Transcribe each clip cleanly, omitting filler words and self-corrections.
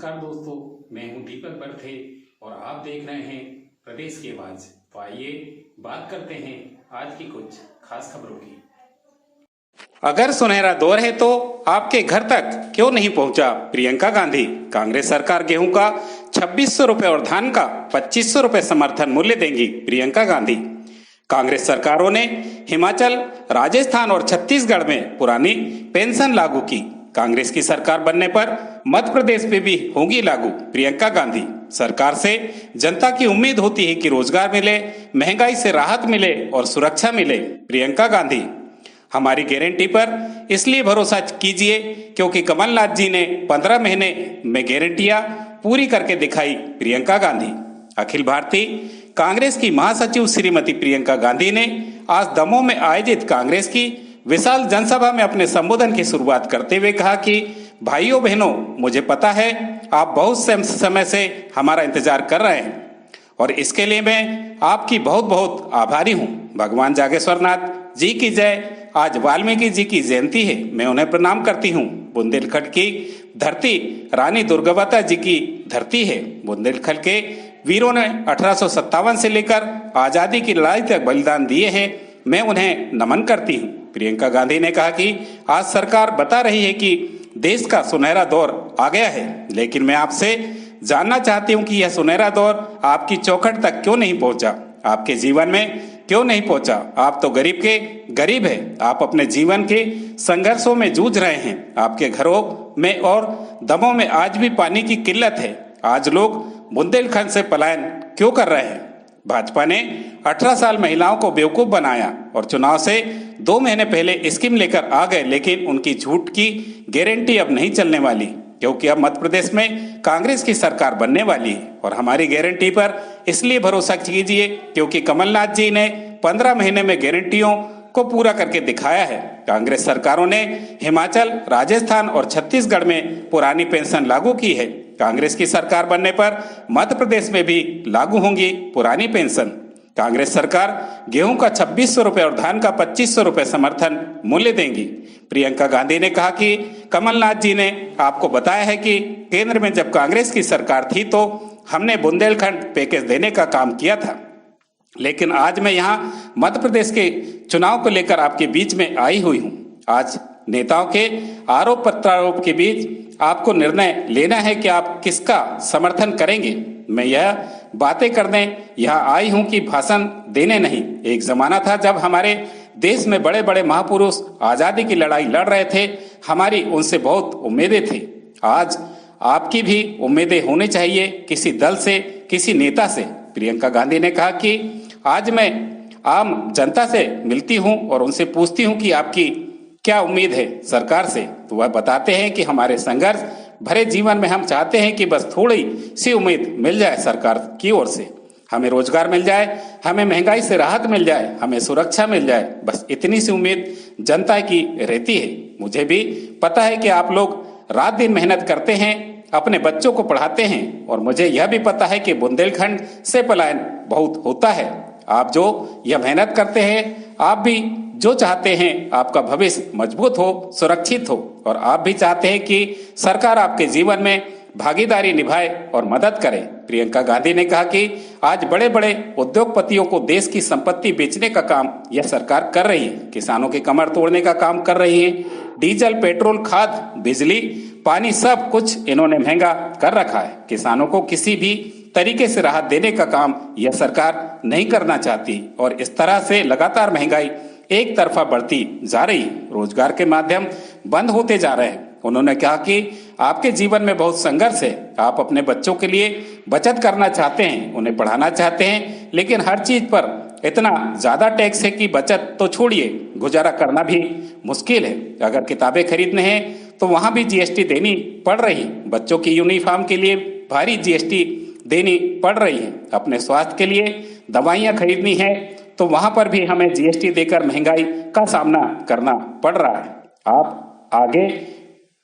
नमस्कार दोस्तों, मैं हूं दीपक बरथे और आप देख रहे हैं प्रदेश की आवाज। तो आइए बात करते हैं आज की कुछ खास खबरों की। अगर सुनहरा दौर है तो आपके घर तक क्यों नहीं पहुंचा प्रियंका गांधी। कांग्रेस सरकार गेहूं का 2600 रुपए और धान का 2500 रुपए समर्थन मूल्य देंगी प्रियंका गांधी। कांग्रेस सरकारों ने हिमाचल, राजस्थान और छत्तीसगढ़ में पुरानी पेंशन लागू की। कांग्रेस की सरकार बनने पर मध्य प्रदेश में भी होगी लागू प्रियंका गांधी। सरकार से जनता की उम्मीद होती है कि रोजगार मिले, महंगाई से राहत मिले और सुरक्षा मिले। प्रियंका गांधी, हमारी गारंटी पर इसलिए भरोसा कीजिए क्योंकि कमलनाथ जी ने 15 महीने में गारंटियां पूरी करके दिखाई। प्रियंका गांधी। अखिल भारतीय कांग्रेस की महासचिव श्रीमती प्रियंका गांधी ने आज दमोह में आयोजित कांग्रेस की विशाल जनसभा में अपने संबोधन की शुरुआत करते हुए कहा कि भाइयों बहनों, मुझे पता है आप बहुत समय से हमारा इंतजार कर रहे हैं और इसके लिए मैं आपकी बहुत बहुत आभारी हूँ। भगवान जागेश्वर नाथ जी की जय। आज वाल्मीकि जी की जयंती है, मैं उन्हें प्रणाम करती हूँ। बुंदेलखंड की धरती रानी दुर्गावती जी की धरती है। बुंदेलखंड के वीरों ने 1857 से लेकर आजादी की लड़ाई तक बलिदान दिए हैं, मैं उन्हें नमन करती हूँ। प्रियंका गांधी ने कहा कि आज सरकार बता रही है कि देश का सुनहरा दौर आ गया है, लेकिन मैं आपसे जानना चाहती हूँ कि यह सुनहरा दौर आपकी चौखट तक क्यों नहीं पहुंचा, आपके जीवन में क्यों नहीं पहुंचा। आप तो गरीब के गरीब है, आप अपने जीवन के संघर्षों में जूझ रहे हैं। आपके घरों में और दमों में आज भी पानी की किल्लत है। आज लोग बुंदेलखंड से पलायन क्यों कर रहे हैं। भाजपा ने 18 साल महिलाओं को बेवकूफ बनाया और चुनाव से 2 महीने पहले स्कीम लेकर आ गए, लेकिन उनकी झूठ की गारंटी अब नहीं चलने वाली क्योंकि अब मध्य प्रदेश में कांग्रेस की सरकार बनने वाली है। और हमारी गारंटी पर इसलिए भरोसा कीजिए क्योंकि कमलनाथ जी ने 15 महीने में गारंटियों को पूरा करके दिखाया है। कांग्रेस सरकारों ने हिमाचल, राजस्थान और छत्तीसगढ़ में पुरानी पेंशन लागू की है। कांग्रेस की सरकार बनने पर मध्य प्रदेश में भी लागू होंगी पुरानी पेंशन। कांग्रेस सरकार गेहूं का 2600 रुपए और धान का 2500 रुपए समर्थन मूल्य देंगी। प्रियंका गांधी ने कहा कि कमलनाथ जी ने आपको बताया है कि केंद्र में जब कांग्रेस की सरकार थी तो हमने बुंदेलखंड पैकेज देने का काम किया था, लेकिन आज मैं यहाँ मध्य प्रदेश के चुनाव को लेकर आपके बीच में आई हुई हूँ। आज नेताओं के आरोप प्रत्यारोप के बीच आपको निर्णय लेना है कि आप किसका समर्थन करेंगे। मैं यह बातें करने यहाँ आई हूँ कि भाषण देने नहीं। एक जमाना था जब हमारे देश में बड़े बड़े महापुरुष आजादी की लड़ाई लड़ रहे थे, हमारी उनसे बहुत उम्मीदें थी। आज आपकी भी उम्मीदें होनी चाहिए किसी दल से, किसी नेता से। प्रियंका गांधी ने कहा कि आज मैं आम जनता से मिलती हूँ और उनसे पूछती हूँ कि आपकी क्या उम्मीद है सरकार से, तो वह बताते हैं कि हमारे संघर्ष भरे जीवन में हम चाहते हैं कि बस थोड़ी सी उम्मीद मिल जाए सरकार की ओर से। हमें रोजगार मिल जाए, हमें महंगाई से राहत मिल जाए, हमें सुरक्षा मिल जाए, बस इतनी सी उम्मीद जनता की रहती है। मुझे भी पता है कि आप लोग रात दिन मेहनत करते हैं, अपने बच्चों को पढ़ाते हैं और मुझे यह भी पता है कि बुंदेलखंड से पलायन बहुत होता है। आप जो यह मेहनत करते हैं, आप भी जो चाहते हैं आपका भविष्य मजबूत हो, सुरक्षित हो और आप भी चाहते हैं कि सरकार आपके जीवन में भागीदारी निभाए और मदद करे। प्रियंका गांधी ने कहा कि आज बड़े बड़े उद्योगपतियों को देश की संपत्ति बेचने का काम यह सरकार कर रही है, किसानों की कमर तोड़ने का काम कर रही है। डीजल, पेट्रोल, खाद, बिजली, पानी सब कुछ इन्होंने महंगा कर रखा है। किसानों को किसी भी तरीके से राहत देने का काम यह सरकार नहीं करना चाहती और इस तरह से लगातार महंगाई एक तरफा बढ़ती जा रही है। रोजगार के माध्यम बंद होते जा रहे हैं। उन्होंने कहा कि आपके जीवन में बहुत संघर्ष है, आप अपने बच्चों के लिए बचत करना चाहते हैं, उन्हें पढ़ाना चाहते हैं, लेकिन हर चीज पर इतना ज्यादा टैक्स है कि बचत तो छोड़िए, गुजारा करना भी मुश्किल है। अगर किताबें खरीदने हैं तो वहां भी जीएसटी देनी पड़ रही, बच्चों की यूनिफॉर्म के लिए भारी जीएसटी देनी पड़ रही है। अपने स्वास्थ्य के लिए दवाइयां खरीदनी है तो वहां पर भी हमें जीएसटी देकर महंगाई का सामना करना पड़ रहा है। आप आगे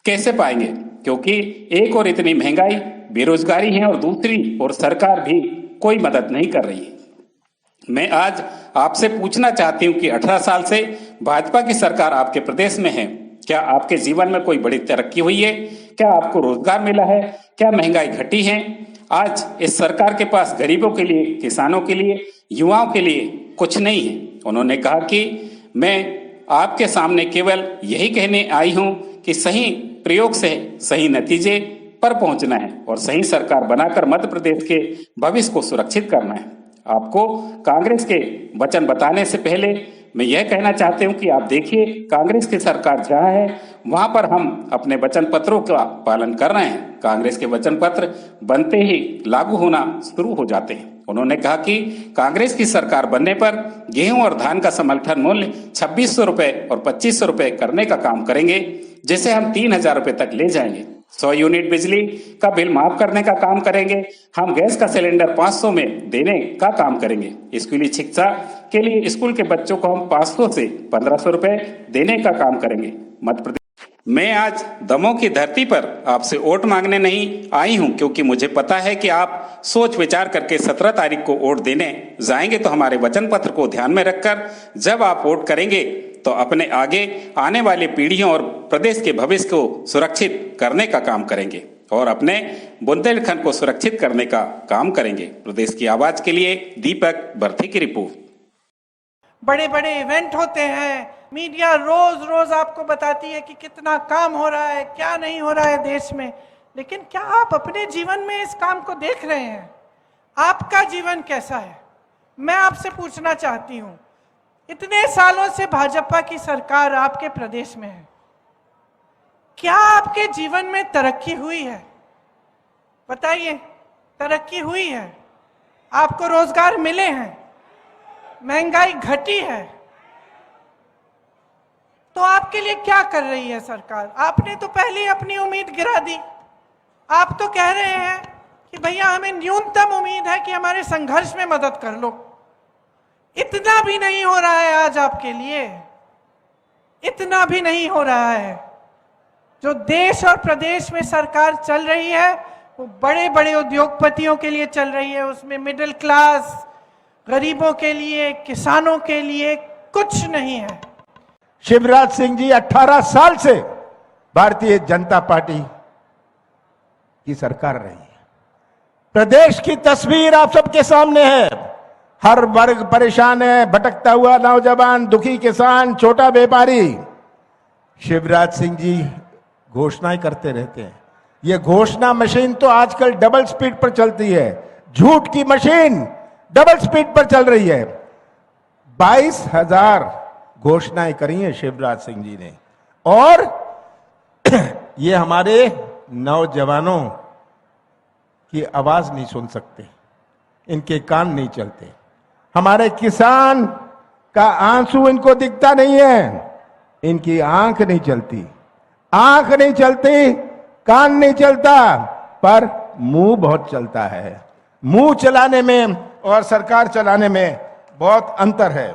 कैसे पाएंगे, क्योंकि एक और इतनी महंगाई, बेरोजगारी है और दूसरी और सरकार भी कोई मदद नहीं कर रही है। मैं आज आपसे पूछना चाहती हूँ कि 18 साल से भाजपा की सरकार आपके प्रदेश में है, क्या आपके जीवन में कोई बड़ी तरक्की हुई है? क्या आपको रोजगार मिला है? क्या महंगाई घटी है? आज इस सरकार के पास गरीबों के लिए, किसानों के लिए, युवाओं के लिए कुछ नहीं है। उन्होंने कहा कि मैं आपके सामने केवल यही कहने आई हूं कि सही प्रयोग से सही नतीजे पर पहुंचना है और सही सरकार बनाकर मध्य प्रदेश के भविष्य को सुरक्षित करना है। आपको कांग्रेस के वचन बताने से पहले मैं यह कहना चाहती हूं कि आप देखिए, कांग्रेस की सरकार जहां है वहां पर हम अपने वचन पत्रों का पालन कर रहे हैं। कांग्रेस के वचन पत्र बनते ही लागू होना शुरू हो जाते हैं। उन्होंने कहा कि कांग्रेस की सरकार बनने पर गेहूं और धान का समर्थन मूल्य 2600 रुपए और 2500 रुपए करने का काम करेंगे, जिसे हम 3000 रुपए तक ले जाएंगे। 100 यूनिट बिजली का बिल माफ करने का काम करेंगे। हम गैस का सिलेंडर 500 में देने का काम करेंगे। स्कूली शिक्षा के लिए स्कूल के बच्चों को हम 500 से 1500 रुपए देने का काम करेंगे। मध्य प्रदेश मैं आज दमोह की धरती पर आपसे वोट मांगने नहीं आई हूं, क्योंकि मुझे पता है कि आप सोच विचार करके 17 तारीख को वोट देने जाएंगे। तो हमारे वचन पत्र को ध्यान में रखकर जब आप वोट करेंगे तो अपने आगे आने वाली पीढ़ियों और प्रदेश के भविष्य को सुरक्षित करने का काम करेंगे और अपने बुंदेलखंड को सुरक्षित करने का काम करेंगे। प्रदेश की आवाज के लिए दीपक बर्थी की रिपोर्ट। बड़े बड़े इवेंट होते हैं, मीडिया रोज रोज आपको बताती है कि कितना काम हो रहा है, क्या नहीं हो रहा है देश में, लेकिन क्या आप अपने जीवन में इस काम को देख रहे हैं? आपका जीवन कैसा है? मैं आपसे पूछना चाहती हूं, इतने सालों से भाजपा की सरकार आपके प्रदेश में है, क्या आपके जीवन में तरक्की हुई है? बताइए, तरक्की हुई है? आपको रोजगार मिले हैं? महंगाई घटी है? तो आपके लिए क्या कर रही है सरकार? आपने तो पहले ही अपनी उम्मीद गिरा दी। आप तो कह रहे हैं कि भैया हमें न्यूनतम उम्मीद है कि हमारे संघर्ष में मदद कर लो। इतना भी नहीं हो रहा है आज आपके लिए, इतना भी नहीं हो रहा है। जो देश और प्रदेश में सरकार चल रही है वो बड़े बड़े उद्योगपतियों के लिए चल रही है, उसमें मिडिल क्लास, गरीबों के लिए, किसानों के लिए कुछ नहीं है। शिवराज सिंह जी 18 साल से भारतीय जनता पार्टी की सरकार रही है। प्रदेश की तस्वीर आप सबके सामने है। हर वर्ग परेशान है, भटकता हुआ नौजवान, दुखी किसान, छोटा व्यापारी। शिवराज सिंह जी घोषणाएं करते रहते हैं। ये घोषणा मशीन तो आजकल डबल स्पीड पर चलती है। झूठ की मशीन डबल स्पीड पर चल रही है। 22,000 घोषणाएं करी हैं शिवराज सिंह जी ने, और ये हमारे नौजवानों की आवाज नहीं सुन सकते, इनके कान नहीं चलते। हमारे किसान का आंसू इनको दिखता नहीं है, इनकी आंख नहीं चलती। आंख नहीं चलती, कान नहीं चलता, पर मुंह बहुत चलता है। मुंह चलाने में और सरकार चलाने में बहुत अंतर है।